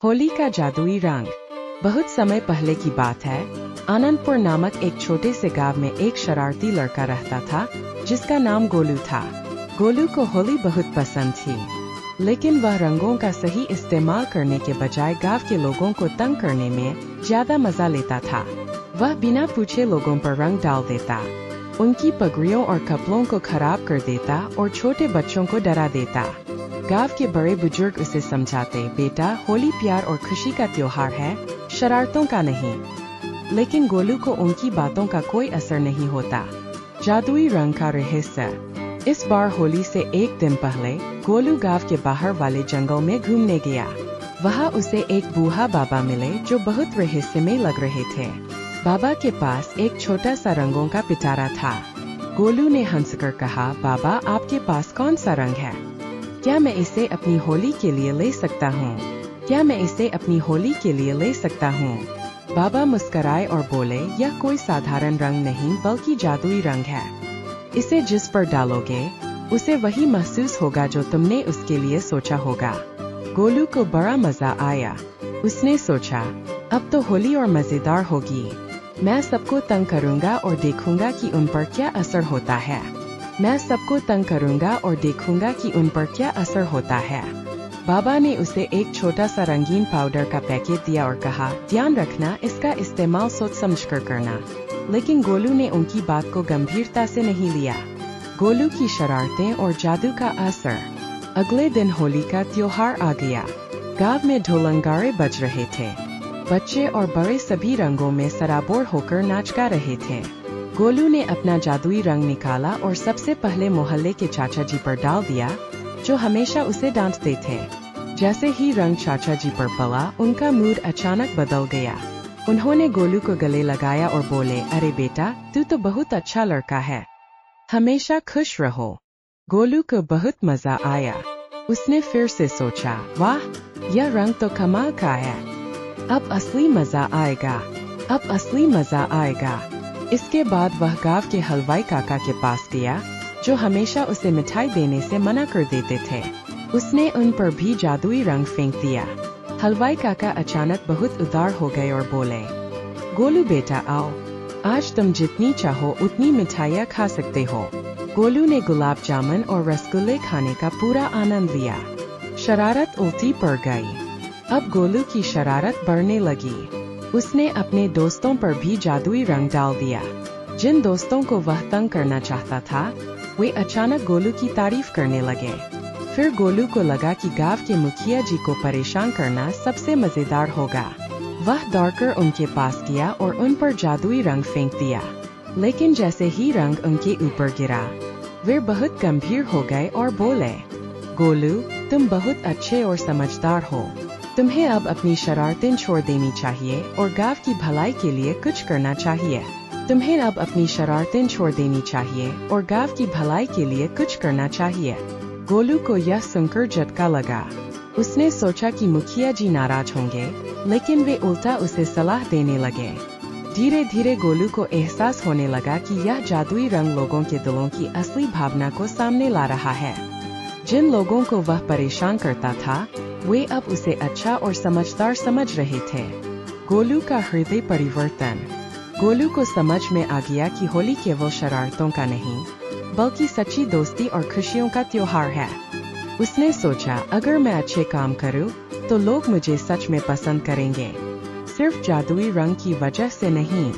होली का जादुई रंग। बहुत समय पहले की बात है। आनंदपुर नामक एक छोटे से गांव में एक शरारती लड़का रहता था जिसका नाम गोलू था। गोलू को होली बहुत पसंद थी, लेकिन वह रंगों का सही इस्तेमाल करने के बजाय गांव के लोगों को तंग करने में ज्यादा मजा लेता था। वह बिना पूछे लोगों पर रंग डाल देता, उनकी पगड़ियों और कपड़ों को खराब कर देता और छोटे बच्चों को डरा देता। गांव के बड़े बुजुर्ग उसे समझाते, बेटा होली प्यार और खुशी का त्योहार है, शरारतों का नहीं। लेकिन गोलू को उनकी बातों का कोई असर नहीं होता। जादुई रंग का रहस्य। इस बार होली से एक दिन पहले गोलू गांव के बाहर वाले जंगल में घूमने गया। वहाँ उसे एक बूढ़ा बाबा मिले जो बहुत रहस्यमय लग रहे थे। बाबा के पास एक छोटा सा रंगों का पिटारा था। गोलू ने हंसकर कहा, बाबा आपके पास कौन सा रंग है? क्या मैं इसे अपनी होली के लिए ले सकता हूँ? क्या मैं इसे अपनी होली के लिए ले सकता हूँ? बाबा मुस्कराए और बोले, यह कोई साधारण रंग नहीं बल्कि जादुई रंग है। इसे जिस पर डालोगे उसे वही महसूस होगा जो तुमने उसके लिए सोचा होगा। गोलू को बड़ा मजा आया। उसने सोचा, अब तो होली और मजेदार होगी। मैं सबको तंग करूंगा और देखूंगा कि उन पर क्या असर होता है। मैं सबको तंग करूंगा और देखूंगा कि उन पर क्या असर होता है। बाबा ने उसे एक छोटा सा रंगीन पाउडर का पैकेट दिया और कहा, ध्यान रखना इसका इस्तेमाल सोच समझकर करना। लेकिन गोलू ने उनकी बात को गंभीरता से नहीं लिया। गोलू की शरारतें और जादू का असर। अगले दिन होली का त्योहार आ गया। गांव में ढोलंगारे बज रहे थे। बच्चे और बड़े सभी रंगों में सराबोर होकर नाच गा रहे थे। गोलू ने अपना जादुई रंग निकाला और सबसे पहले मोहल्ले के चाचा जी पर डाल दिया, जो हमेशा उसे डांटते थे। जैसे ही रंग चाचा जी पर पड़ा, उनका मूड अचानक बदल गया। उन्होंने गोलू को गले लगाया और बोले, अरे बेटा, तू तो बहुत अच्छा लड़का है, हमेशा खुश रहो। गोलू को बहुत मजा आया। उसने फिर से सोचा, वाह, यह रंग तो कमाल का है। अब असली मजा आएगा, अब असली मजा आएगा। इसके बाद वह गांव के हलवाई काका के पास गया, जो हमेशा उसे मिठाई देने से मना कर देते थे। उसने उन पर भी जादुई रंग फेंक दिया। हलवाई काका अचानक बहुत उदार हो गए और बोले, गोलू बेटा आओ, आज तुम जितनी चाहो उतनी मिठाइयाँ खा सकते हो। गोलू ने गुलाब जामुन और रसगुल्ले खाने का पूरा आनंद लिया। शरारत उल्टी पड़ गई। अब गोलू की शरारत बढ़ने लगी। उसने अपने दोस्तों पर भी जादुई रंग डाल दिया। जिन दोस्तों को वह तंग करना चाहता था, वे अचानक गोलू की तारीफ करने लगे। फिर गोलू को लगा कि गांव के मुखिया जी को परेशान करना सबसे मजेदार होगा। वह दौड़कर उनके पास गया और उन पर जादुई रंग फेंक दिया। लेकिन जैसे ही रंग उनके ऊपर गिरा, वे बहुत गंभीर हो गए और बोले, गोलू, तुम बहुत अच्छे और समझदार हो। तुम्हें अब अपनी शरारतें छोड़ देनी चाहिए और गांव की भलाई के लिए कुछ करना चाहिए। तुम्हें अब अपनी शरारतें छोड़ देनी चाहिए और गांव की भलाई के लिए कुछ करना चाहिए। गोलू को यह सुनकर झटका लगा। उसने सोचा कि मुखिया जी नाराज होंगे, लेकिन वे उल्टा उसे सलाह देने लगे। धीरे धीरे गोलू को एहसास होने लगा कि यह जादुई रंग लोगों के दिलों की असली भावना को सामने ला रहा है। जिन लोगों को वह परेशान करता था, वे अब उसे अच्छा और समझदार समझ रहे थे। गोलू का हृदय परिवर्तन। गोलू को समझ में आ गया कि होली केवल शरारतों का नहीं, बल्कि सच्ची दोस्ती और खुशियों का त्योहार है। उसने सोचा, अगर मैं अच्छे काम करूं, तो लोग मुझे सच में पसंद करेंगे, सिर्फ जादुई रंग की वजह से नहीं।